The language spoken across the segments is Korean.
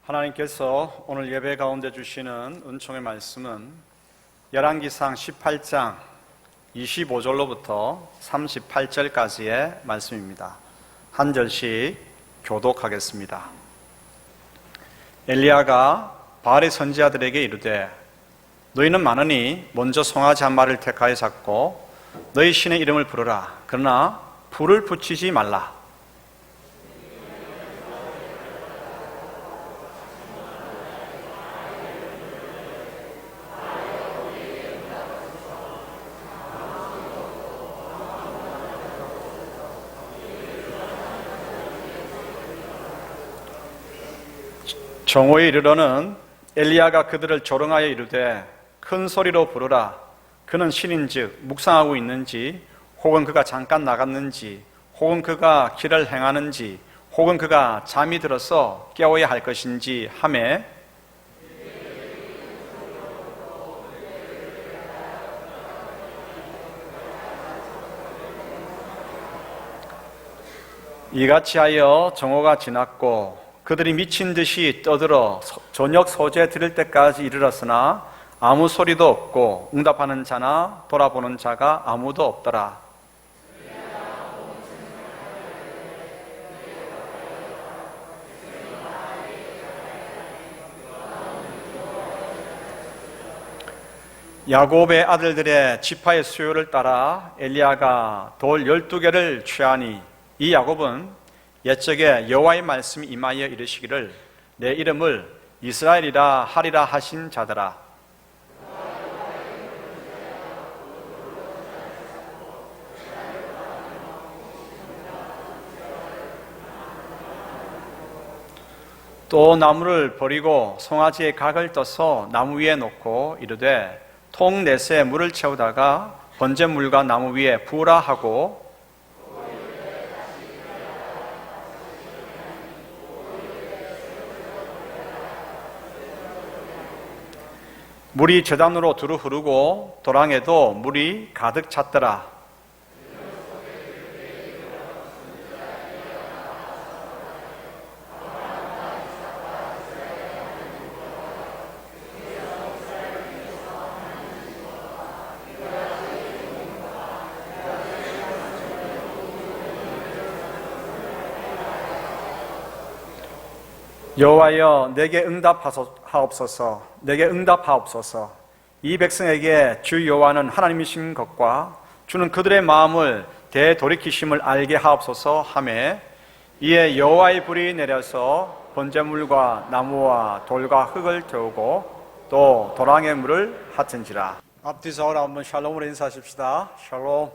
하나님께서 오늘 예배 가운데 주시는 은총의 말씀은 열왕기상 18장 25절로부터 38절까지의 말씀입니다. 한 절씩 교독하겠습니다. 엘리야가 바알의 선지자들에게 이르되 너희는 많으니 먼저 송아지 한 마리를 택하여 잡고 너희 신의 이름을 부르라. 그러나 불을 붙이지 말라. 정오에 이르러는 엘리야가 그들을 조롱하여 이르되 큰 소리로 부르라. 그는 신인즉 묵상하고 있는지, 혹은 그가 잠깐 나갔는지, 혹은 그가 길을 행하는지, 혹은 그가 잠이 들어서 깨워야 할 것인지 하매 이같이 하여 정오가 지났고 그들이 미친 듯이 떠들어 저녁 소재 들을 때까지 이르렀으나 아무 소리도 없고 응답하는 자나 돌아보는 자가 아무도 없더라. 야곱의 아들들의 지파의 수요를 따라 엘리야가 돌 12개를 취하니 이 야곱은 옛적에 여호와의 말씀이 임하여 이르시기를 내 이름을 이스라엘이라 하리라 하신 자더라. 또 나무를 버리고 송아지의 각을 떠서 나무 위에 놓고 이르되 통 넷에 물을 채우다가 번제물과 나무 위에 부으라 하고 물이 제단으로 두루 흐르고 도랑에도 물이 가득 찼더라. 여호와여 내게 응답하옵소서. 내게 응답하옵소서. 이 백성에게 주 여호와는 하나님이신 것과 주는 그들의 마음을 되돌이키심을 알게 하옵소서 하매 이에 여호와의 불이 내려서 번제물과 나무와 돌과 흙을 태우고 또 도랑의 물을 핫은지라. 앞뒤 좌우로 한번 샬롬으로 인사하십시다. 샬롬.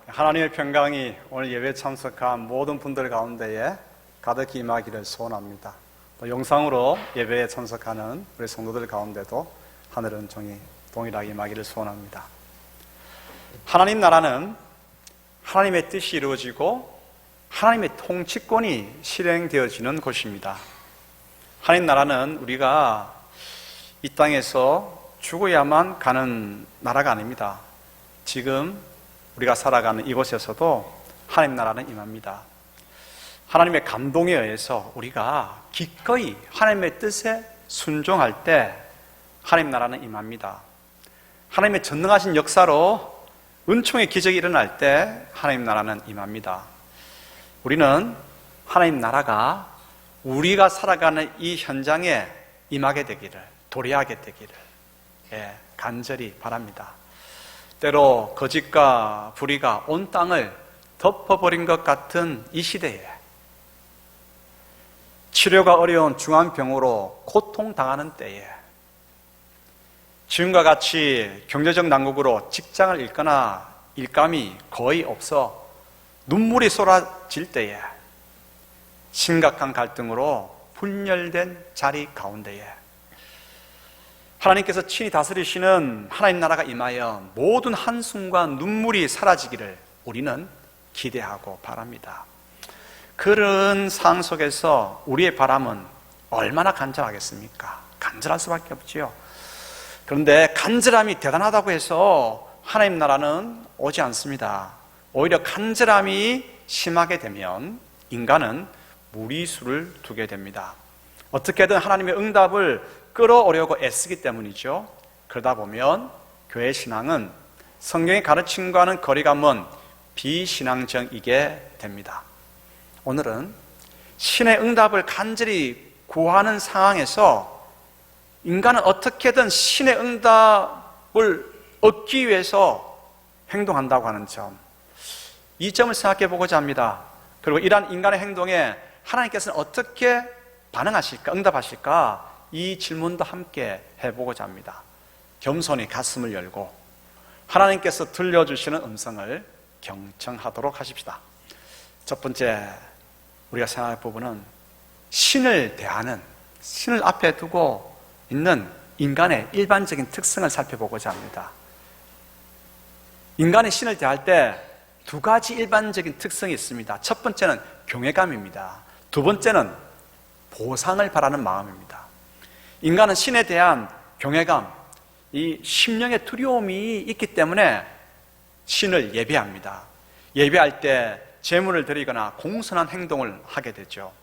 하나님의 평강이 오늘 예배 참석한 모든 분들 가운데에 가득히 임하기를 소원합니다. 또 영상으로 예배에 참석하는 우리 성도들 가운데도 하늘의 은총이 동일하게 임하기를 소원합니다. 하나님 나라는 하나님의 뜻이 이루어지고 하나님의 통치권이 실행되어지는 곳입니다. 하나님 나라는 우리가 이 땅에서 죽어야만 가는 나라가 아닙니다. 지금 우리가 살아가는 이곳에서도 하나님 나라는 임합니다. 하나님의 감동에 의해서 우리가 기꺼이 하나님의 뜻에 순종할 때 하나님 나라는 임합니다. 하나님의 전능하신 역사로 은총의 기적이 일어날 때 하나님 나라는 임합니다. 우리는 하나님 나라가 우리가 살아가는 이 현장에 임하게 되기를, 도래하게 되기를 간절히 바랍니다. 때로 거짓과 불의가 온 땅을 덮어버린 것 같은 이 시대에 치료가 어려운 중환병으로 고통당하는 때에 지금과 같이 경제적 난국으로 직장을 잃거나 일감이 거의 없어 눈물이 쏟아질 때에 심각한 갈등으로 분열된 자리 가운데에 하나님께서 친히 다스리시는 하나님 나라가 임하여 모든 한숨과 눈물이 사라지기를 우리는 기대하고 바랍니다. 그런 상황 속에서 우리의 바람은 얼마나 간절하겠습니까? 간절할 수밖에 없지요. 그런데 간절함이 대단하다고 해서 하나님 나라는 오지 않습니다. 오히려 간절함이 심하게 되면 인간은 무리수를 두게 됩니다. 어떻게든 하나님의 응답을 끌어오려고 애쓰기 때문이죠. 그러다 보면 교회 신앙은 성경의 가르침과는 거리가 먼 비신앙적이게 됩니다. 오늘은 신의 응답을 간절히 구하는 상황에서 인간은 어떻게든 신의 응답을 얻기 위해서 행동한다고 하는 점, 이 점을 생각해 보고자 합니다. 그리고 이러한 인간의 행동에 하나님께서는 어떻게 반응하실까, 응답하실까, 이 질문도 함께 해보고자 합니다. 겸손히 가슴을 열고 하나님께서 들려주시는 음성을 경청하도록 하십시다. 첫 번째 우리가 생각할 부분은 신을 대하는, 신을 앞에 두고 있는 인간의 일반적인 특성을 살펴보고자 합니다. 인간이 신을 대할 때 두 가지 일반적인 특성이 있습니다. 첫 번째는 경외감입니다. 두 번째는 보상을 바라는 마음입니다. 인간은 신에 대한 경외감, 이 심령의 두려움이 있기 때문에 신을 예배합니다. 예배할 때 제물을 드리거나 공손한 행동을 하게 되죠.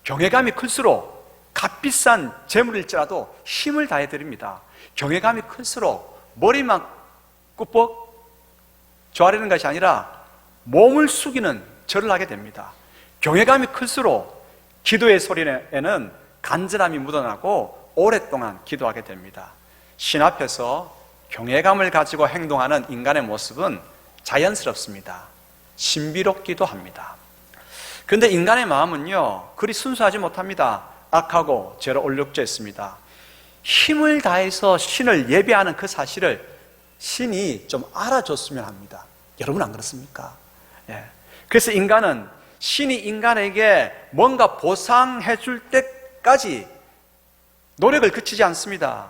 경외감이 클수록 값비싼 제물일지라도 힘을 다해 드립니다. 경외감이 클수록 머리만 꾸벅 조아리는 것이 아니라 몸을 숙이는 절을 하게 됩니다. 경외감이 클수록 기도의 소리에는 간절함이 묻어나고 오랫동안 기도하게 됩니다. 신 앞에서 경외감을 가지고 행동하는 인간의 모습은 자연스럽습니다. 신비롭기도 합니다. 그런데 인간의 마음은요, 그리 순수하지 못합니다. 악하고 죄로 얼룩져 있습니다. 힘을 다해서 신을 예배하는 그 사실을 신이 좀 알아줬으면 합니다. 여러분 안 그렇습니까? 예. 그래서 인간은 신이 인간에게 뭔가 보상해 줄 때까지 노력을 그치지 않습니다.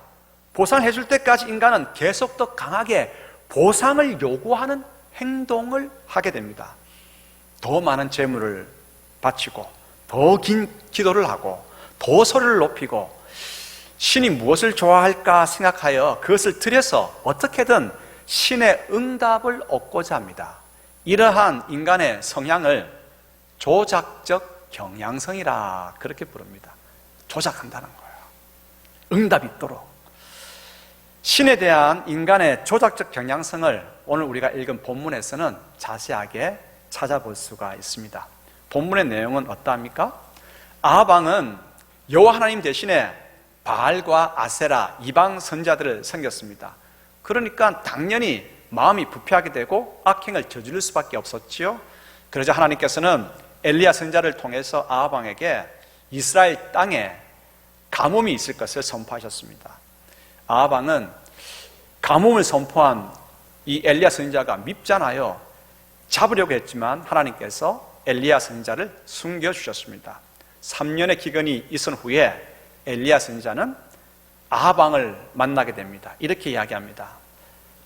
보상해 줄 때까지 인간은 계속 더 강하게 보상을 요구하는 행동을 하게 됩니다. 더 많은 재물을 바치고 더 긴 기도를 하고 더 소리를 높이고 신이 무엇을 좋아할까 생각하여 그것을 들여서 어떻게든 신의 응답을 얻고자 합니다. 이러한 인간의 성향을 조작적 경향성이라 그렇게 부릅니다. 조작한다는 거예요. 응답이 있도록. 신에 대한 인간의 조작적 경향성을 오늘 우리가 읽은 본문에서는 자세하게 찾아볼 수가 있습니다. 본문의 내용은 어떠합니까? 아합 왕은 여호와 하나님 대신에 바알과 아세라 이방 선자들을 섬겼습니다. 그러니까 당연히 마음이 부패하게 되고 악행을 저지를 수밖에 없었지요. 그러자 하나님께서는 엘리야 선자를 통해서 아합 왕에게 이스라엘 땅에 가뭄이 있을 것을 선포하셨습니다. 아합 왕은 가뭄을 선포한 이 엘리야 선자가 밉잖아요. 잡으려고 했지만 하나님께서 엘리야 선자를 숨겨주셨습니다. 3년의 기근이 있은 후에 엘리야 선자는 아합 왕을 만나게 됩니다. 이렇게 이야기합니다.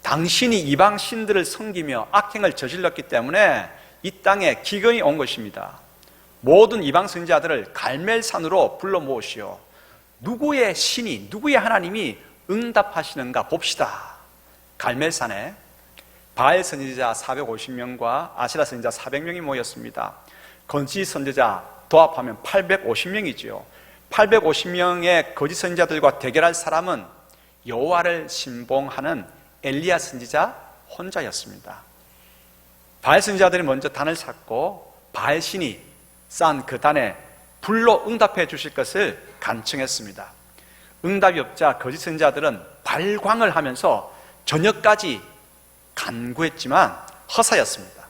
당신이 이방 신들을 섬기며 악행을 저질렀기 때문에 이 땅에 기근이 온 것입니다. 모든 이방 선지자들을 갈멜산으로 불러 모으시오. 누구의 신이, 누구의 하나님이 응답하시는가 봅시다. 갈멜산에 바알 선지자 450명과 아세라 선지자 400명이 모였습니다. 거짓 선지자 도합하면 850명이지요. 850명의 거짓 선지자들과 대결할 사람은 여호와를 신봉하는 엘리야 선지자 혼자였습니다. 바알 선지자들이 먼저 단을 샀고 바알 신이 싼 그 단에 불로 응답해 주실 것을 간청했습니다. 응답이 없자 거짓 선지자들은 발광을 하면서 저녁까지 간구했지만 허사였습니다.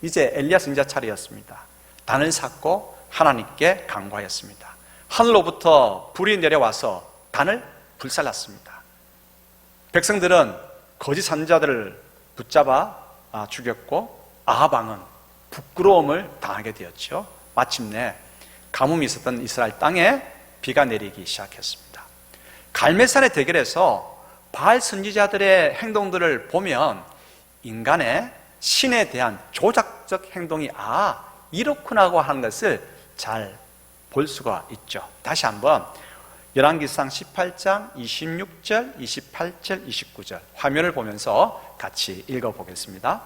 이제 엘리야 선지자 차례였습니다. 단을 샀고 하나님께 간구하였습니다. 하늘로부터 불이 내려와서 단을 불살랐습니다. 백성들은 거짓 선지자들을 붙잡아 죽였고 아합 왕은 부끄러움을 당하게 되었죠. 마침내 가뭄이 있었던 이스라엘 땅에 비가 내리기 시작했습니다. 갈멜산의 대결에서 바알 선지자들의 행동들을 보면 인간의 신에 대한 조작적 행동이 이렇구나 하는 것을 잘 볼 수가 있죠. 다시 한번 열왕기상 18장 26절, 28절, 29절 화면을 보면서 같이 읽어보겠습니다.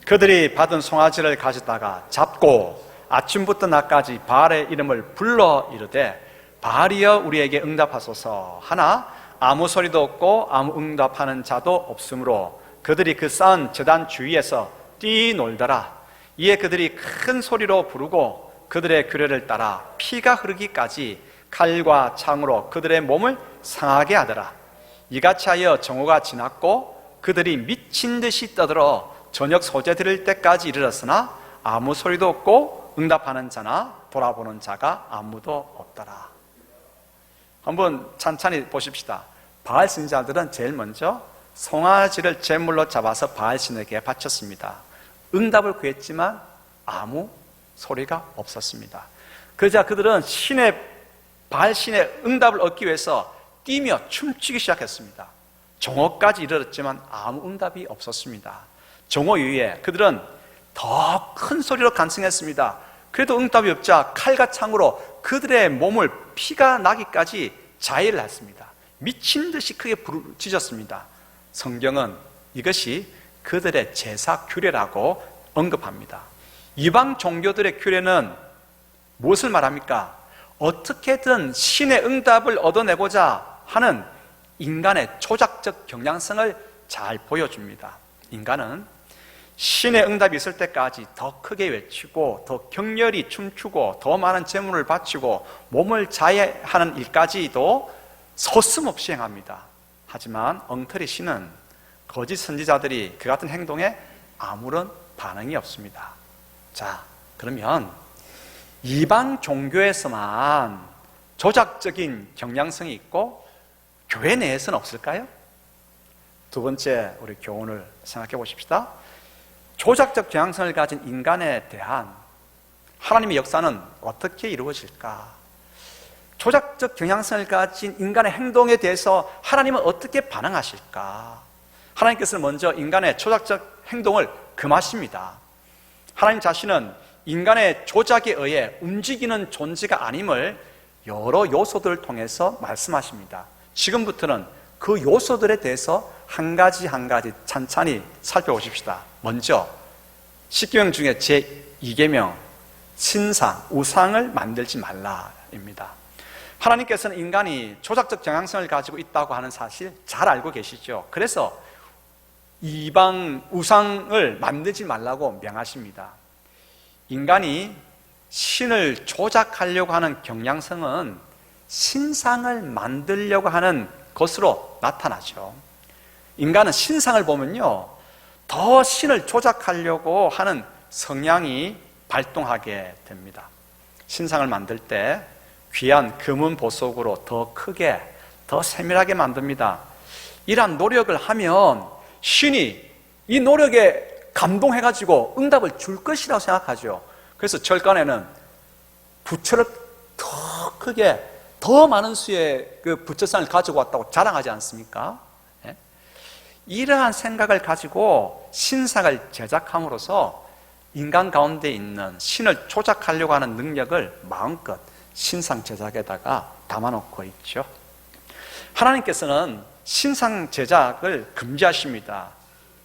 그들이 받은 송아지를 가져다가 잡고 아침부터 낮까지 바알의 이름을 불러 이르되 바알이여 우리에게 응답하소서 하나 아무 소리도 없고 아무 응답하는 자도 없으므로 그들이 그 쌓은 제단 주위에서 뛰놀더라. 이에 그들이 큰 소리로 부르고 그들의 규례를 따라 피가 흐르기까지 칼과 창으로 그들의 몸을 상하게 하더라. 이같이 하여 정오가 지났고 그들이 미친 듯이 떠들어 저녁 소재 들을 때까지 이르렀으나 아무 소리도 없고 응답하는 자나 돌아보는 자가 아무도 없더라. 한번 찬찬히 보십시다. 바알 신자들은 제일 먼저 송아지를 제물로 잡아서 바알 신에게 바쳤습니다. 응답을 구했지만 아무 소리가 없었습니다. 그러자 그들은 바알 신의 응답을 얻기 위해서 뛰며 춤추기 시작했습니다. 정오까지 이르렀지만 아무 응답이 없었습니다. 정오 이후에 그들은 더 큰 소리로 간청했습니다. 그래도 응답이 없자 칼과 창으로 그들의 몸을 피가 나기까지 자해를 했습니다. 미친 듯이 크게 부르짖었습니다. 성경은 이것이 그들의 제사 규례라고 언급합니다. 이방 종교들의 규례는 무엇을 말합니까? 어떻게든 신의 응답을 얻어내고자 하는 인간의 조작적 경향성을 잘 보여줍니다. 인간은 신의 응답이 있을 때까지 더 크게 외치고 더 격렬히 춤추고 더 많은 재물을 바치고 몸을 자해하는 일까지도 서슴없이 행합니다. 하지만 엉터리 신은 거짓 선지자들이 그 같은 행동에 아무런 반응이 없습니다. 자, 그러면 이방 종교에서만 조작적인 경향성이 있고 교회 내에서는 없을까요? 두 번째 우리 교훈을 생각해 보십시다. 조작적 경향성을 가진 인간에 대한 하나님의 역사는 어떻게 이루어질까? 조작적 경향성을 가진 인간의 행동에 대해서 하나님은 어떻게 반응하실까? 하나님께서는 먼저 인간의 조작적 행동을 금하십니다. 하나님 자신은 인간의 조작에 의해 움직이는 존재가 아님을 여러 요소들을 통해서 말씀하십니다. 지금부터는 그 요소들에 대해서 한 가지 한 가지 찬찬히 살펴보십시다. 먼저 10계명 중에 제2계명 신상, 우상을 만들지 말라입니다. 하나님께서는 인간이 조작적 경향성을 가지고 있다고 하는 사실 잘 알고 계시죠. 그래서 이방 우상을 만들지 말라고 명하십니다. 인간이 신을 조작하려고 하는 경향성은 신상을 만들려고 하는 것으로 나타나죠. 인간은 신상을 보면요, 더 신을 조작하려고 하는 성향이 발동하게 됩니다. 신상을 만들 때 귀한 금은 보석으로 더 크게, 더 세밀하게 만듭니다. 이러한 노력을 하면 신이 이 노력에 감동해가지고 응답을 줄 것이라고 생각하죠. 그래서 절간에는 부처를 더 크게, 더 많은 수의 그 부처상을 가지고 왔다고 자랑하지 않습니까? 예? 이러한 생각을 가지고 신상을 제작함으로써 인간 가운데 있는 신을 조작하려고 하는 능력을 마음껏 신상 제작에다가 담아놓고 있죠. 하나님께서는 신상 제작을 금지하십니다.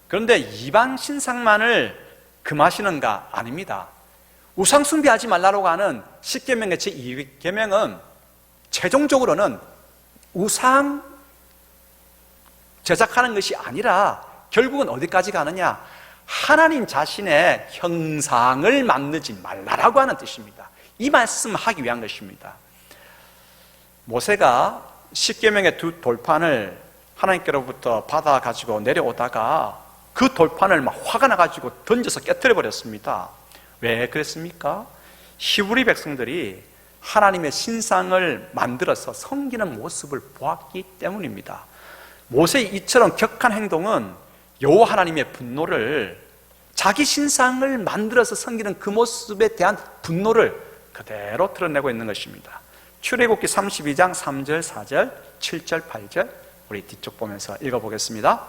그런데 이방 신상만을 금하시는가? 아닙니다. 우상 숭배하지 말라고 하는 10계명의 제2계명은 최종적으로는 우상 제작하는 것이 아니라 결국은 어디까지 가느냐? 하나님 자신의 형상을 만들지 말라라고 하는 뜻입니다. 이 말씀을 하기 위한 것입니다. 모세가 10계명의 두 돌판을 하나님께로부터 받아가지고 내려오다가 그 돌판을 막 화가 나가지고 던져서 깨트려 버렸습니다. 왜 그랬습니까? 히브리 백성들이 하나님의 신상을 만들어서 섬기는 모습을 보았기 때문입니다. 모세의 이처럼 격한 행동은 여호와 하나님의 분노를, 자기 신상을 만들어서 섬기는 그 모습에 대한 분노를 그대로 드러내고 있는 것입니다. 출애굽기 32장 3절, 4절, 7절, 8절 우리 뒤쪽 보면서 읽어보겠습니다.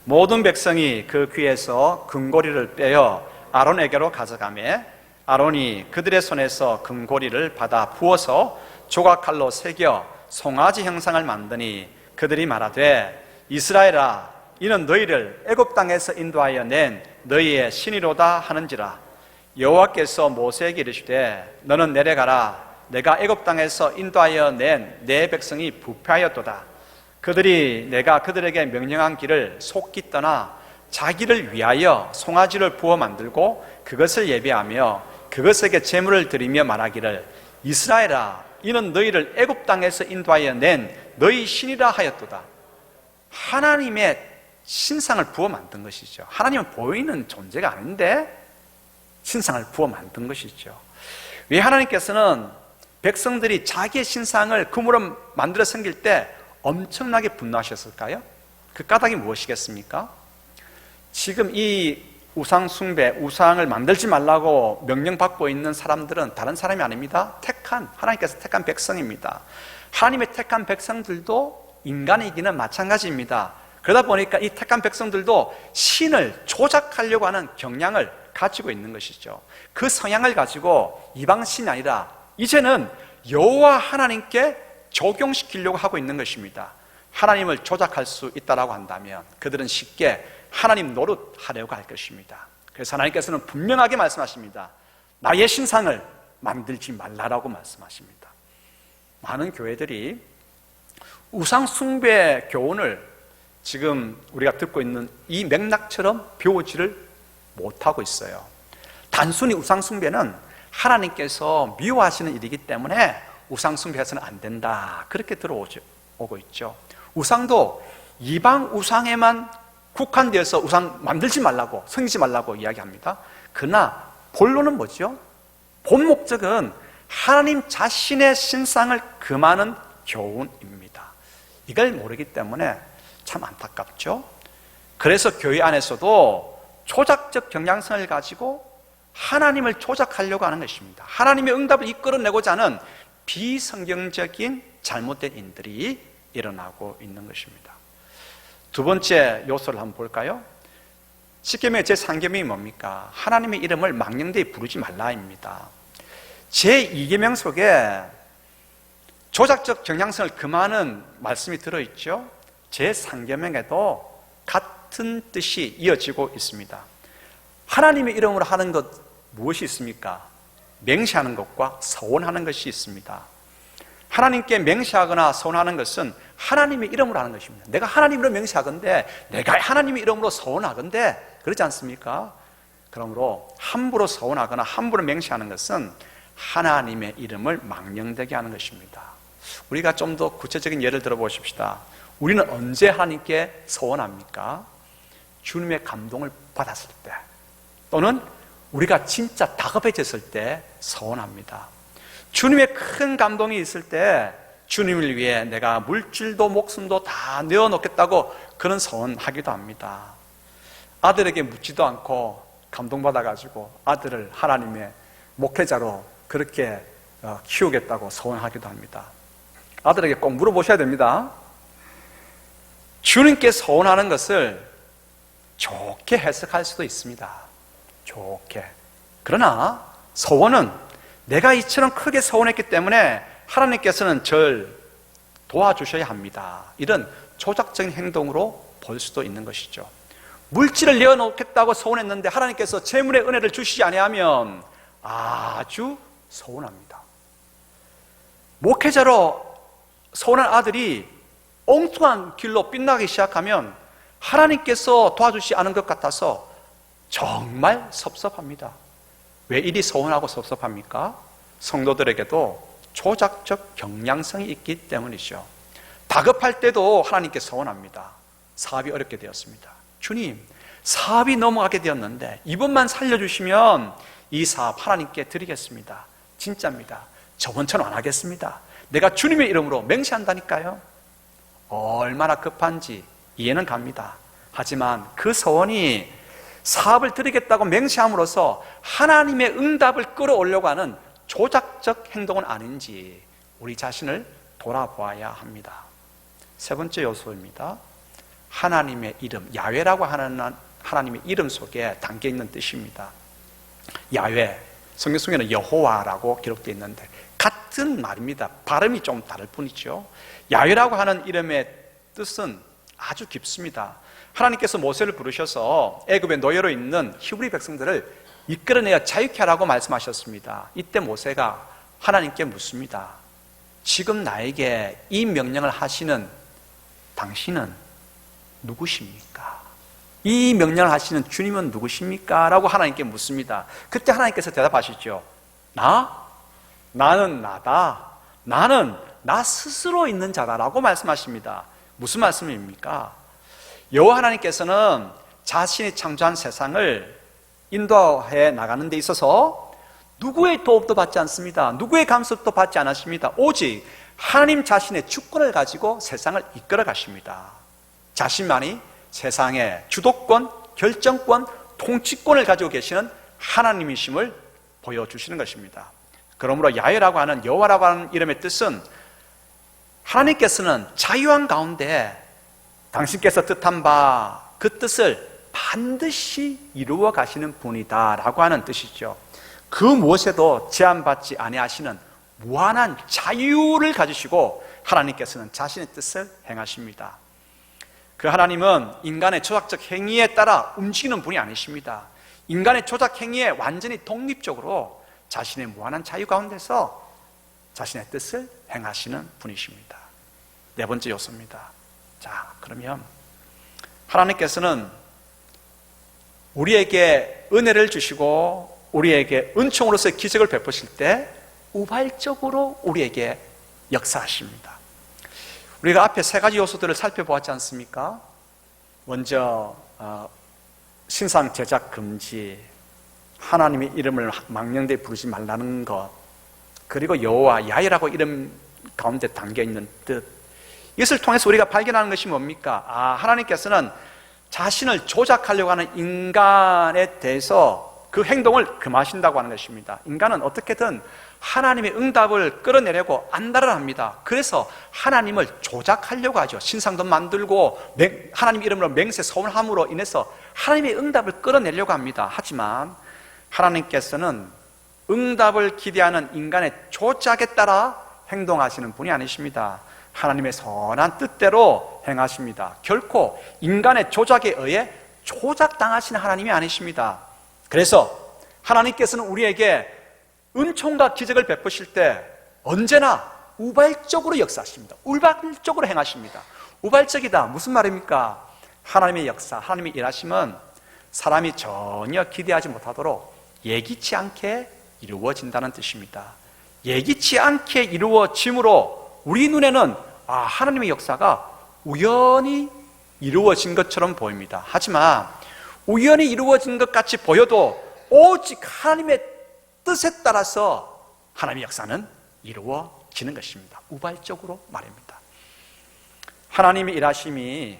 모든 백성이 그 귀에서 금고리를 빼어 아론에게로 가져가매 아론이 그들의 손에서 금고리를 받아 부어서 조각칼로 새겨 송아지 형상을 만드니 그들이 말하되 이스라엘아 이는 너희를 애굽 땅에서 인도하여 낸 너희의 신이로다 하는지라. 여호와께서 모세에게 이르시되 너는 내려가라 내가 애굽 땅에서 인도하여 낸 내 백성이 부패하였도다. 그들이 내가 그들에게 명령한 길을 속기 떠나 자기를 위하여 송아지를 부어 만들고 그것을 예배하며 그것에게 제물을 드리며 말하기를 이스라엘아, 이는 너희를 애굽 땅에서 인도하여 낸 너희 신이라 하였도다. 하나님의 신상을 부어 만든 것이죠. 하나님은 보이는 존재가 아닌데 신상을 부어 만든 것이죠. 왜 하나님께서는 백성들이 자기의 신상을 금으로 만들어 섬길 때 엄청나게 분노하셨을까요? 그 까닭이 무엇이겠습니까? 지금 이 우상 숭배, 우상을 만들지 말라고 명령받고 있는 사람들은 다른 사람이 아닙니다. 하나님께서 택한 백성입니다. 하나님의 택한 백성들도 인간이기는 마찬가지입니다. 그러다 보니까 이 택한 백성들도 신을 조작하려고 하는 경향을 가지고 있는 것이죠. 그 성향을 가지고 이방신이 아니라 이제는 여호와 하나님께 적용시키려고 하고 있는 것입니다. 하나님을 조작할 수 있다고 한다면 그들은 쉽게 하나님 노릇하려고 할 것입니다. 그래서 하나님께서는 분명하게 말씀하십니다. 나의 신상을 만들지 말라라고 말씀하십니다. 많은 교회들이 우상 숭배 교훈을 지금 우리가 듣고 있는 이 맥락처럼 배우지를 못하고 있어요. 단순히 우상 숭배는 하나님께서 미워하시는 일이기 때문에 우상 숭배해서는 안 된다, 그렇게 들어오고 있죠. 우상도 이방 우상에만 국한되어서 우상 만들지 말라고, 섬기지 말라고 이야기합니다. 그러나 본론은 뭐죠? 본 목적은 하나님 자신의 신상을 금하는 교훈입니다. 이걸 모르기 때문에 참 안타깝죠. 그래서 교회 안에서도 조작적 경향성을 가지고 하나님을 조작하려고 하는 것입니다. 하나님의 응답을 이끌어내고자 하는 비성경적인 잘못된 인들이 일어나고 있는 것입니다. 두 번째 요소를 한번 볼까요? 십계명의 제3계명이 뭡니까? 하나님의 이름을 망령되이 부르지 말라입니다. 제2계명 속에 조작적 경향성을 금하는 말씀이 들어있죠. 제3계명에도 같은 뜻이 이어지고 있습니다. 하나님의 이름으로 하는 것 무엇이 있습니까? 맹세하는 것과 서원하는 것이 있습니다. 하나님께 맹세하거나 서원하는 것은 하나님의 이름으로 하는 것입니다. 내가 하나님으로 맹세하건대, 내가 하나님의 이름으로 서원하건대, 그렇지 않습니까? 그러므로 함부로 서원하거나 함부로 맹세하는 것은 하나님의 이름을 망령되게 하는 것입니다. 우리가 좀 더 구체적인 예를 들어 보십시다. 우리는 언제 하나님께 서원합니까? 주님의 감동을 받았을 때, 또는 우리가 진짜 다급해졌을 때 서원합니다. 주님의 큰 감동이 있을 때 주님을 위해 내가 물질도 목숨도 다 내어놓겠다고 그런 서원하기도 합니다. 아들에게 묻지도 않고 감동받아가지고 아들을 하나님의 목회자로 그렇게 키우겠다고 서원하기도 합니다. 아들에게 꼭 물어보셔야 됩니다. 주님께 서원하는 것을 좋게 해석할 수도 있습니다. 좋게. 그러나 서원은 내가 이처럼 크게 서원했기 때문에 하나님께서는 절 도와주셔야 합니다, 이런 조작적인 행동으로 볼 수도 있는 것이죠. 물질을 내어놓겠다고 서원했는데 하나님께서 재물의 은혜를 주시지 아니하면 아주 서운합니다. 목회자로 서운한 아들이 엉뚱한 길로 빗나가기 시작하면 하나님께서 도와주시지 않은 것 같아서 정말 섭섭합니다. 왜 이리 서운하고 섭섭합니까? 성도들에게도 조작적 경향성이 있기 때문이죠. 다급할 때도 하나님께 서운합니다. 사업이 어렵게 되었습니다. 주님, 사업이 넘어가게 되었는데 이번만 살려주시면 이 사업 하나님께 드리겠습니다. 진짜입니다. 저번처럼 안 하겠습니다. 내가 주님의 이름으로 맹세한다니까요. 얼마나 급한지 이해는 갑니다. 하지만 그 서원이 사업을 드리겠다고 맹세함으로써 하나님의 응답을 끌어오려고 하는 조작적 행동은 아닌지 우리 자신을 돌아보아야 합니다. 세 번째 요소입니다. 하나님의 이름, 야훼라고 하는 하나님의 이름 속에 담겨있는 뜻입니다. 야훼, 성경 속에는 여호와라고 기록되어 있는데 같은 말입니다. 발음이 좀 다를 뿐이죠. 야훼라고 하는 이름의 뜻은 아주 깊습니다. 하나님께서 모세를 부르셔서 애굽의 노예로 있는 히브리 백성들을 이끌어내어 자유케 하라고 말씀하셨습니다. 이때 모세가 하나님께 묻습니다. 지금 나에게 이 명령을 하시는 당신은 누구십니까? 이 명령을 하시는 주님은 누구십니까? 라고 하나님께 묻습니다. 그때 하나님께서 대답하시죠. 나는 나다. 나는 나 스스로 있는 자다라고 말씀하십니다. 무슨 말씀입니까? 여호와 하나님께서는 자신이 창조한 세상을 인도해 나가는 데 있어서 누구의 도움도 받지 않습니다. 누구의 감습도 받지 않으십니다. 오직 하나님 자신의 주권을 가지고 세상을 이끌어 가십니다. 자신만이 세상의 주도권, 결정권, 통치권을 가지고 계시는 하나님이심을 보여주시는 것입니다. 그러므로 야훼라고 하는, 여호와라고 하는 이름의 뜻은 하나님께서는 자유한 가운데 당신께서 뜻한 바 그 뜻을 반드시 이루어 가시는 분이다 라고 하는 뜻이죠. 그 무엇에도 제한받지 아니하시는 무한한 자유를 가지시고 하나님께서는 자신의 뜻을 행하십니다. 그 하나님은 인간의 조작적 행위에 따라 움직이는 분이 아니십니다. 인간의 조작 행위에 완전히 독립적으로 자신의 무한한 자유 가운데서 자신의 뜻을 행하시는 분이십니다. 네 번째 요소입니다. 자, 그러면 하나님께서는 우리에게 은혜를 주시고 우리에게 은총으로서의 기적을 베푸실 때 우발적으로 우리에게 역사하십니다. 우리가 앞에 세 가지 요소들을 살펴보았지 않습니까? 먼저 신상 제작 금지, 하나님의 이름을 망령되이 부르지 말라는 것, 그리고 여호와 야훼라고 이름 가운데 담겨있는 뜻, 이것을 통해서 우리가 발견하는 것이 뭡니까? 하나님께서는 자신을 조작하려고 하는 인간에 대해서 그 행동을 금하신다고 하는 것입니다. 인간은 어떻게든 하나님의 응답을 끌어내려고 안달을 합니다. 그래서 하나님을 조작하려고 하죠. 신상도 만들고 하나님 이름으로 맹세 서원함으로 인해서 하나님의 응답을 끌어내려고 합니다. 하지만 하나님께서는 응답을 기대하는 인간의 조작에 따라 행동하시는 분이 아니십니다. 하나님의 선한 뜻대로 행하십니다. 결코 인간의 조작에 의해 조작당하시는 하나님이 아니십니다. 그래서 하나님께서는 우리에게 은총과 기적을 베푸실 때 언제나 우발적으로 역사하십니다. 우발적으로 행하십니다. 우발적이다, 무슨 말입니까? 하나님의 역사, 하나님의 일하심은 사람이 전혀 기대하지 못하도록 예기치 않게 이루어진다는 뜻입니다. 예기치 않게 이루어짐으로 우리 눈에는 하나님의 역사가 우연히 이루어진 것처럼 보입니다. 하지만 우연히 이루어진 것 같이 보여도 오직 하나님의 뜻에 따라서 하나님의 역사는 이루어지는 것입니다. 우발적으로 말입니다. 하나님의 일하심이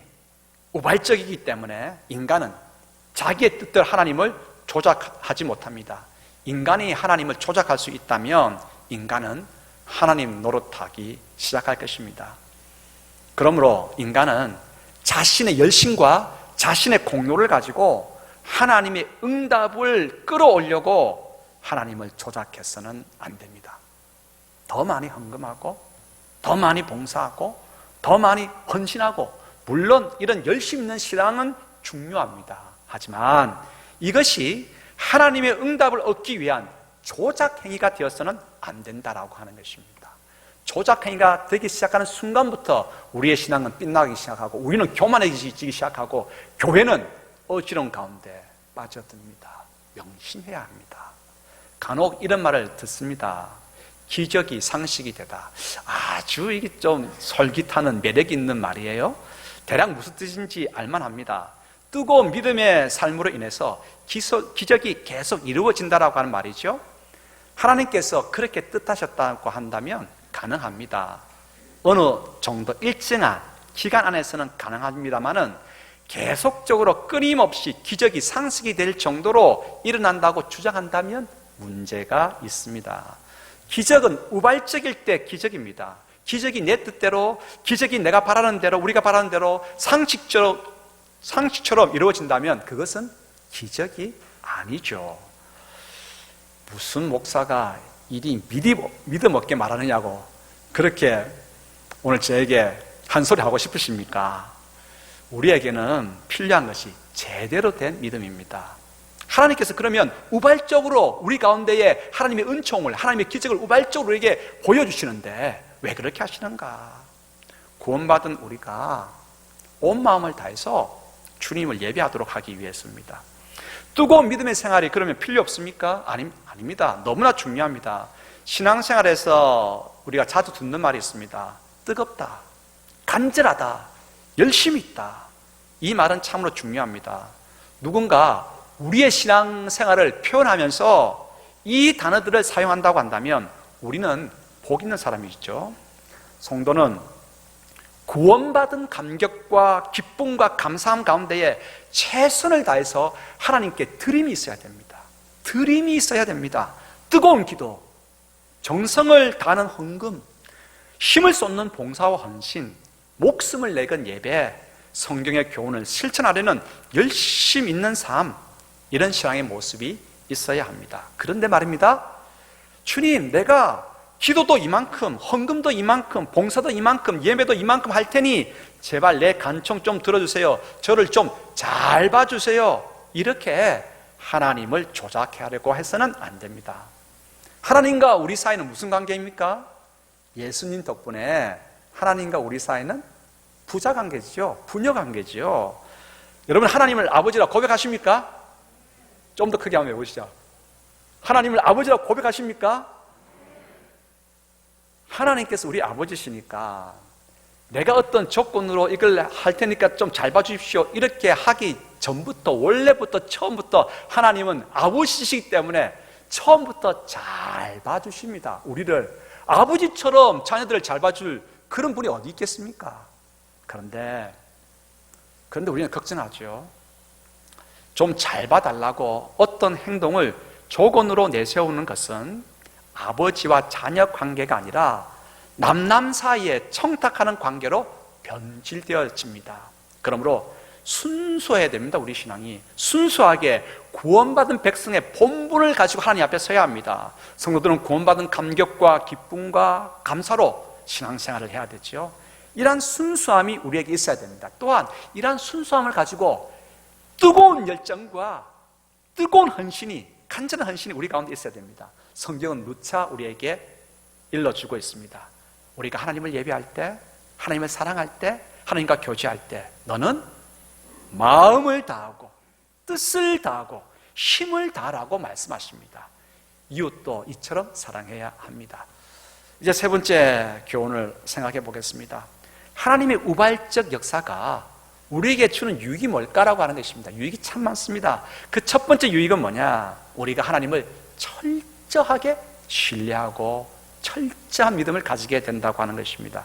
우발적이기 때문에 인간은 자기의 뜻대로 하나님을 조작하지 못합니다. 인간이 하나님을 조작할 수 있다면 인간은 하나님 노릇하기 시작할 것입니다. 그러므로 인간은 자신의 열심과 자신의 공로를 가지고 하나님의 응답을 끌어오려고 하나님을 조작해서는 안 됩니다. 더 많이 헌금하고 더 많이 봉사하고 더 많이 헌신하고, 물론 이런 열심 있는 신앙은 중요합니다. 하지만 이것이 하나님의 응답을 얻기 위한 조작행위가 되어서는 안 된다라고 하는 것입니다. 조작행위가 되기 시작하는 순간부터 우리의 신앙은 빗나가기 시작하고 우리는 교만해지기 시작하고 교회는 어지러운 가운데 빠져듭니다. 명심해야 합니다. 간혹 이런 말을 듣습니다. 기적이 상식이 되다. 아주 이게 좀 솔깃하는 매력이 있는 말이에요. 대략 무슨 뜻인지 알만합니다. 뜨거운 믿음의 삶으로 인해서 기적이 계속 이루어진다라고 하는 말이죠. 하나님께서 그렇게 뜻하셨다고 한다면 가능합니다. 어느 정도 일정한 기간 안에서는 가능합니다만은 계속적으로 끊임없이 기적이 상식이 될 정도로 일어난다고 주장한다면 문제가 있습니다. 기적은 우발적일 때 기적입니다. 기적이 내 뜻대로, 기적이 내가 바라는 대로, 우리가 바라는 대로 상식처럼 이루어진다면 그것은 기적이 아니죠. 무슨 목사가 이리 믿음 없게 말하느냐고 그렇게 오늘 저에게 한 소리 하고 싶으십니까? 우리에게는 필요한 것이 제대로 된 믿음입니다. 하나님께서 그러면 우발적으로 우리 가운데에 하나님의 은총을, 하나님의 기적을 우발적으로 우리에게 보여주시는데 왜 그렇게 하시는가? 구원받은 우리가 온 마음을 다해서 주님을 예배하도록 하기 위해서입니다. 뜨거운 믿음의 생활이 그러면 필요 없습니까? 아닙니다. 너무나 중요합니다. 신앙생활에서 우리가 자주 듣는 말이 있습니다. 뜨겁다, 간절하다, 열심히 있다. 이 말은 참으로 중요합니다. 누군가 우리의 신앙생활을 표현하면서 이 단어들을 사용한다고 한다면 우리는 복 있는 사람이죠. 성도는 구원받은 감격과 기쁨과 감사함 가운데에 최선을 다해서 하나님께 드림이 있어야 됩니다. 드림이 있어야 됩니다. 뜨거운 기도, 정성을 다하는 헌금, 힘을 쏟는 봉사와 헌신, 목숨을 내건 예배, 성경의 교훈을 실천하려는 열심 있는 삶, 이런 신앙의 모습이 있어야 합니다. 그런데 말입니다, 주님, 내가 기도도 이만큼, 헌금도 이만큼, 봉사도 이만큼, 예배도 이만큼 할 테니 제발 내 간청 좀 들어주세요. 저를 좀 잘 봐주세요. 이렇게 하나님을 조작해 하려고 해서는 안 됩니다. 하나님과 우리 사이는 무슨 관계입니까? 예수님 덕분에 하나님과 우리 사이는 부자 관계죠. 부녀 관계죠. 여러분, 하나님을 아버지라 고백하십니까? 좀 더 크게 한번 해보시죠. 하나님을 아버지라 고백하십니까? 하나님께서 우리 아버지시니까 내가 어떤 조건으로 이걸 할 테니까 좀 잘 봐주십시오, 이렇게 하기 전부터, 원래부터, 처음부터 하나님은 아버지시기 때문에 처음부터 잘 봐주십니다. 우리를 아버지처럼 자녀들을 잘 봐줄 그런 분이 어디 있겠습니까? 그런데 우리는 걱정하죠. 좀 잘 봐달라고 어떤 행동을 조건으로 내세우는 것은 아버지와 자녀 관계가 아니라 남남 사이에 청탁하는 관계로 변질되어집니다. 그러므로 순수해야 됩니다. 우리 신앙이 순수하게 구원받은 백성의 본분을 가지고 하나님 앞에 서야 합니다. 성도들은 구원받은 감격과 기쁨과 감사로 신앙생활을 해야 되죠. 이러한 순수함이 우리에게 있어야 됩니다. 또한 이러한 순수함을 가지고 뜨거운 열정과 뜨거운 헌신이, 간절한 헌신이 우리 가운데 있어야 됩니다. 성경은 누차 우리에게 일러주고 있습니다. 우리가 하나님을 예배할 때, 하나님을 사랑할 때, 하나님과 교제할 때 너는 마음을 다하고 뜻을 다하고 힘을 다하라고 말씀하십니다. 이웃도 이처럼 사랑해야 합니다. 이제 세 번째 교훈을 생각해 보겠습니다. 하나님의 우발적 역사가 우리에게 주는 유익이 뭘까라고 하는 것입니다. 유익이 참 많습니다. 그 첫 번째 유익은 뭐냐? 우리가 하나님을 철저하게 신뢰하고 철저한 믿음을 가지게 된다고 하는 것입니다.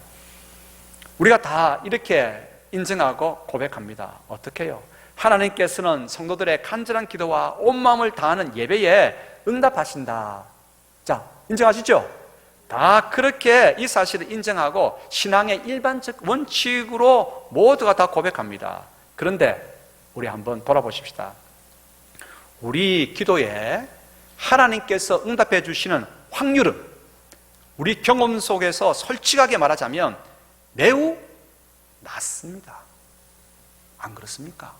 우리가 다 이렇게 인정하고 고백합니다. 어떻게 해요? 하나님께서는 성도들의 간절한 기도와 온 마음을 다하는 예배에 응답하신다. 자, 인정하시죠? 다 그렇게 이 사실을 인정하고 신앙의 일반적 원칙으로 모두가 다 고백합니다. 그런데 우리 한번 돌아보십시다. 우리 기도에 하나님께서 응답해 주시는 확률은 우리 경험 속에서 솔직하게 말하자면 매우 낮습니다. 안 그렇습니까?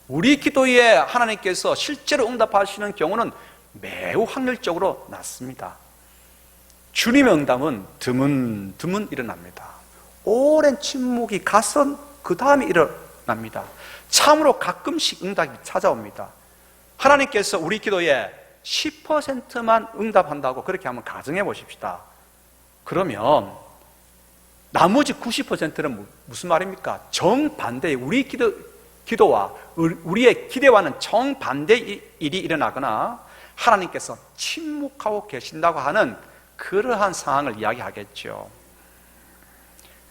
우리 기도에 하나님께서 실제로 응답하시는 경우는 매우 확률적으로 낮습니다. 주님의 응답은 드문 일어납니다. 오랜 침묵이 가서 그 다음에 일어납니다. 참으로 가끔씩 응답이 찾아옵니다. 하나님께서 우리 기도에 10%만 응답한다고 그렇게 한번 가정해 보십시다. 그러면 나머지 90%는 무슨 말입니까? 정반대의 우리 기도와 우리의 기대와는 정반대의 일이 일어나거나 하나님께서 침묵하고 계신다고 하는 그러한 상황을 이야기하겠죠.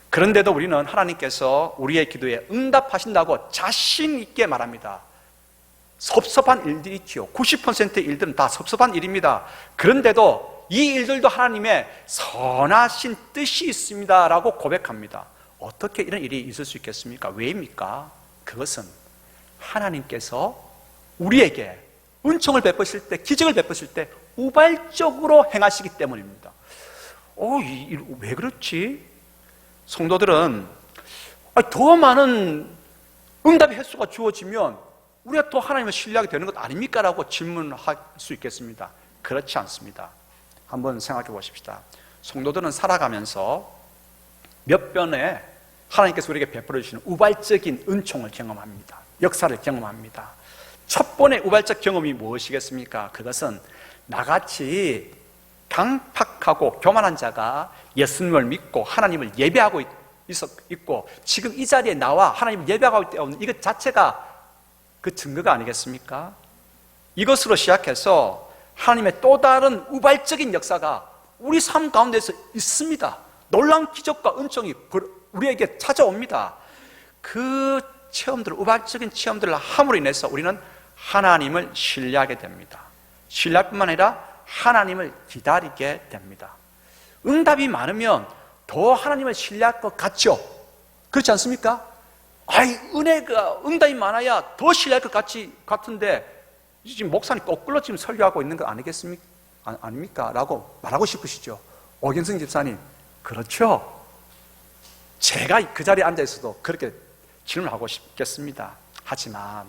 그런데도 우리는 하나님께서 우리의 기도에 응답하신다고 자신 있게 말합니다. 섭섭한 일들이 있지요. 90%의 일들은 다 섭섭한 일입니다. 그런데도 이 일들도 하나님의 선하신 뜻이 있습니다 라고 고백합니다. 어떻게 이런 일이 있을 수 있겠습니까? 왜입니까? 그것은 하나님께서 우리에게 은총을 베푸실 때, 기적을 베푸실 때 우발적으로 행하시기 때문입니다. 왜 그렇지? 성도들은 더 많은 응답의 횟수가 주어지면 우리가 또 하나님을 신뢰하게 되는 것 아닙니까? 라고 질문할 수 있겠습니다. 그렇지 않습니다. 한번 생각해 보십시다. 성도들은 살아가면서 몇 번의 하나님께서 우리에게 베풀어 주시는 우발적인 은총을 경험합니다. 역사를 경험합니다. 첫 번의 우발적 경험이 무엇이겠습니까? 그것은 나같이 강팍하고 교만한 자가 예수님을 믿고 하나님을 예배하고 있고 지금 이 자리에 나와 하나님을 예배하고 있는 이것 자체가 그 증거가 아니겠습니까? 이것으로 시작해서 하나님의 또 다른 우발적인 역사가 우리 삶 가운데서 있습니다. 놀라운 기적과 은총이 우리에게 찾아옵니다. 그 체험들, 우발적인 체험들을 함으로 인해서 우리는 하나님을 신뢰하게 됩니다. 신뢰할 뿐만 아니라 하나님을 기다리게 됩니다. 응답이 많으면 더 하나님을 신뢰할 것 같죠? 그렇지 않습니까? 은혜가 응답이 많아야 더 신뢰할 것 같은데 지금 목사님 거꾸로 지금 설교하고 있는 거 아니겠습니까? 아닙니까? 라고 말하고 싶으시죠? 오경승 집사님, 그렇죠? 제가 그 자리에 앉아 있어도 그렇게 질문하고 싶겠습니다. 하지만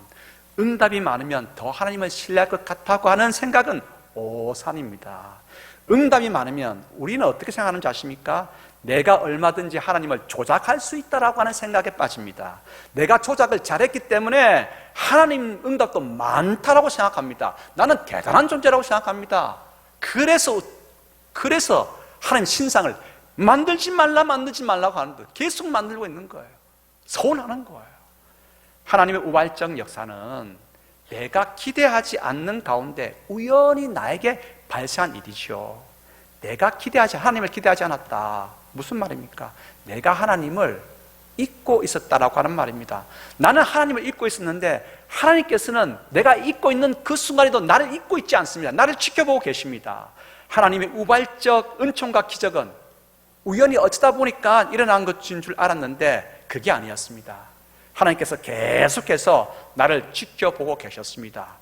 응답이 많으면 더 하나님을 신뢰할 것 같다고 하는 생각은 오산입니다. 응답이 많으면 우리는 어떻게 생각하는지 아십니까? 내가 얼마든지 하나님을 조작할 수 있다라고 하는 생각에 빠집니다. 내가 조작을 잘했기 때문에 하나님 응답도 많다라고 생각합니다. 나는 대단한 존재라고 생각합니다. 그래서 하나님 신상을 만들지 말라고 하는데 계속 만들고 있는 거예요. 서운하는 거예요. 하나님의 우발적 역사는 내가 기대하지 않는 가운데 우연히 나에게 발생한 일이죠. 내가 하나님을 기대하지 않았다. 무슨 말입니까? 내가 하나님을 잊고 있었다라고 하는 말입니다. 나는 하나님을 잊고 있었는데 하나님께서는 내가 잊고 있는 그 순간에도 나를 잊고 있지 않습니다. 나를 지켜보고 계십니다. 하나님의 우발적 은총과 기적은 우연히 어쩌다 보니까 일어난 것인 줄 알았는데 그게 아니었습니다. 하나님께서 계속해서 나를 지켜보고 계셨습니다.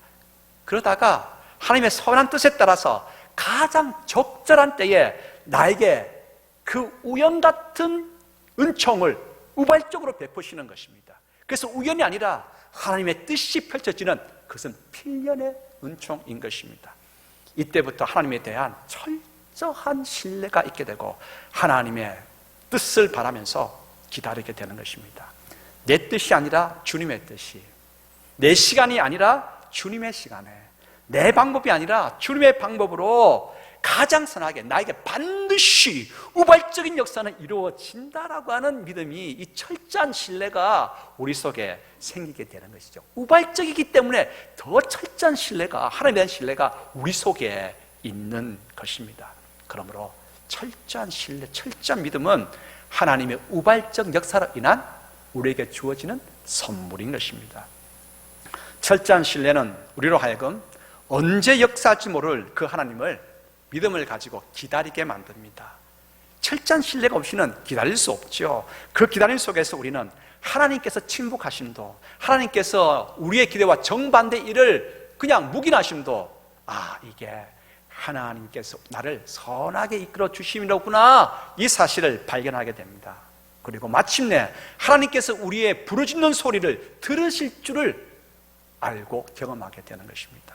그러다가 하나님의 선한 뜻에 따라서 가장 적절한 때에 나에게 그 우연 같은 은총을 우발적으로 베푸시는 것입니다. 그래서 우연이 아니라 하나님의 뜻이 펼쳐지는 그것은 필연의 은총인 것입니다. 이때부터 하나님에 대한 철저한 신뢰가 있게 되고 하나님의 뜻을 바라면서 기다리게 되는 것입니다. 내 뜻이 아니라 주님의 뜻이, 내 시간이 아니라 주님의 시간에, 내 방법이 아니라 주님의 방법으로 가장 선하게 나에게 반드시 우발적인 역사는 이루어진다라고 하는 믿음이, 이 철저한 신뢰가 우리 속에 생기게 되는 것이죠. 우발적이기 때문에 더 철저한 신뢰가, 하나님에 대한 신뢰가 우리 속에 있는 것입니다. 그러므로 철저한 신뢰, 철저한 믿음은 하나님의 우발적 역사로 인한 우리에게 주어지는 선물인 것입니다. 철저한 신뢰는 우리로 하여금 언제 역사할지 모를 그 하나님을 믿음을 가지고 기다리게 만듭니다. 철저한 신뢰가 없이는 기다릴 수 없죠. 그 기다림 속에서 우리는 하나님께서 침묵하심도, 하나님께서 우리의 기대와 정반대 일을 그냥 묵인하심도, 이게 하나님께서 나를 선하게 이끌어 주심이로구나, 이 사실을 발견하게 됩니다. 그리고 마침내 하나님께서 우리의 부르짖는 소리를 들으실 줄을 알고 경험하게 되는 것입니다.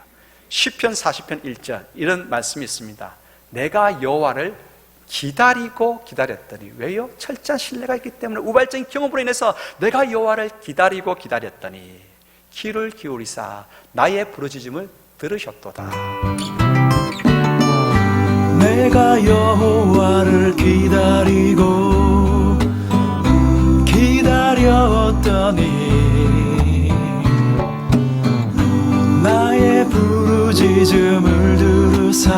시편 40편 1절 이런 말씀이 있습니다. 내가 여호와를 기다리고 기다렸더니, 왜요? 철저한 신뢰가 있기 때문에, 우발적인 경험으로 인해서 내가 여호와를 기다리고 기다렸더니 귀를 기울이사 나의 부르짖음을 들으셨도다. 내가 여호와를 기다렸더니 나의 부르짖음을 들으사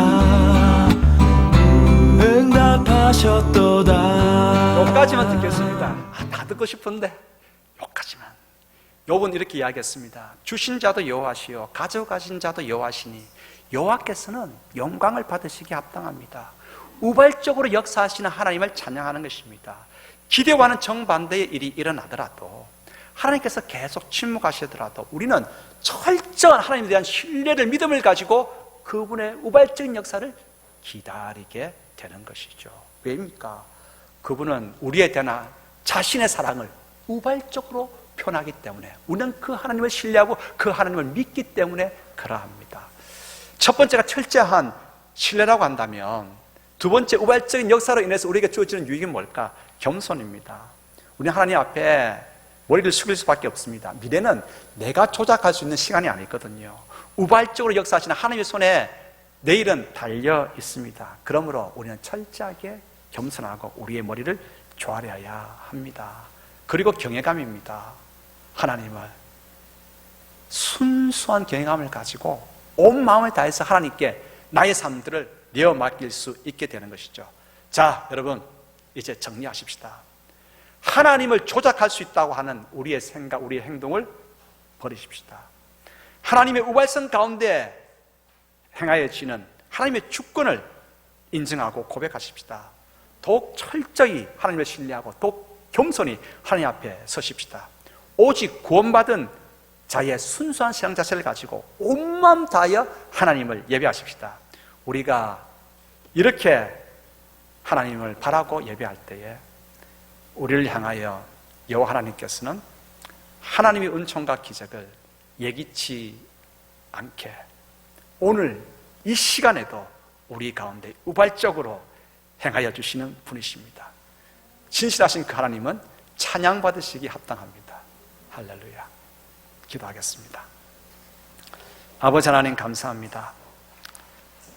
응답하셨도다. 여기까지만 듣겠습니다. 다 듣고 싶은데 여기까지만. 욥은 이렇게 이야기했습니다. 주신 자도 여호와시요 가져가신 자도 여호와시니 여호와께서는 영광을 받으시기에 합당합니다. 우발적으로 역사하시는 하나님을 찬양하는 것입니다. 기대와는 정반대의 일이 일어나더라도, 하나님께서 계속 침묵하시더라도 우리는 철저한 하나님에 대한 신뢰를, 믿음을 가지고 그분의 우발적인 역사를 기다리게 되는 것이죠. 왜입니까? 그분은 우리에 대한 자신의 사랑을 우발적으로 편하기 때문에, 우리는 그 하나님을 신뢰하고 그 하나님을 믿기 때문에 그러합니다. 첫 번째가 철저한 신뢰라고 한다면, 두 번째 우발적인 역사로 인해서 우리에게 주어지는 유익은 뭘까? 겸손입니다. 우리는 하나님 앞에 머리를 숙일 수밖에 없습니다. 미래는 내가 조작할 수 있는 시간이 아니거든요. 우발적으로 역사하시는 하나님의 손에 내일은 달려 있습니다. 그러므로 우리는 철저하게 겸손하고 우리의 머리를 조아려야 합니다. 그리고 경외감입니다. 하나님을 순수한 경외감을 가지고 온 마음을 다해서 하나님께 나의 삶들을 내어 맡길 수 있게 되는 것이죠. 자, 여러분, 이제 정리하십시다. 하나님을 조작할 수 있다고 하는 우리의 생각, 우리의 행동을 버리십시다. 하나님의 우발성 가운데 행하여지는 하나님의 주권을 인정하고 고백하십시다. 더욱 철저히 하나님을 신뢰하고 더욱 겸손히 하나님 앞에 서십시다. 오직 구원받은 자의 순수한 신앙 자세를 가지고 온 마음 다하여 하나님을 예배하십시다. 우리가 이렇게 하나님을 바라고 예배할 때에 우리를 향하여 여호와 하나님께서는 하나님의 은총과 기적을 예기치 않게 오늘 이 시간에도 우리 가운데 우발적으로 행하여 주시는 분이십니다. 진실하신 그 하나님은 찬양받으시기 합당합니다. 할렐루야. 기도하겠습니다. 아버지 하나님, 감사합니다.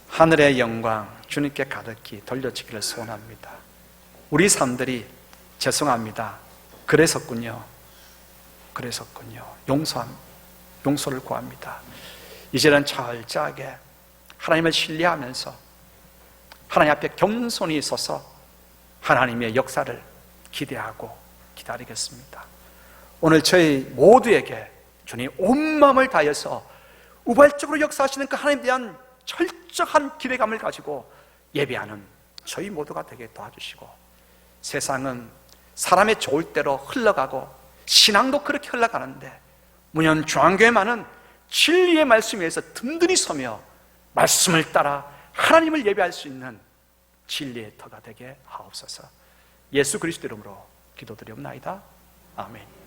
하늘의 영광 주님께 가득히 돌려주기를 소원합니다. 우리 삶들이 죄송합니다. 그랬었군요. 용서를 구합니다. 이제는 철저하게 하나님을 신뢰하면서 하나님 앞에 겸손히 서서 하나님의 역사를 기대하고 기다리겠습니다. 오늘 저희 모두에게 주님 온 마음을 다해서 우발적으로 역사하시는 그 하나님에 대한 철저한 기대감을 가지고 예배하는 저희 모두가 되게 도와주시고, 세상은 사람의 좋을 대로 흘러가고 신앙도 그렇게 흘러가는데 문현 중앙교회만은 진리의 말씀 위에서 든든히 서며 말씀을 따라 하나님을 예배할 수 있는 진리의 터가 되게 하옵소서. 예수 그리스도 이름으로 기도드리옵나이다. 아멘.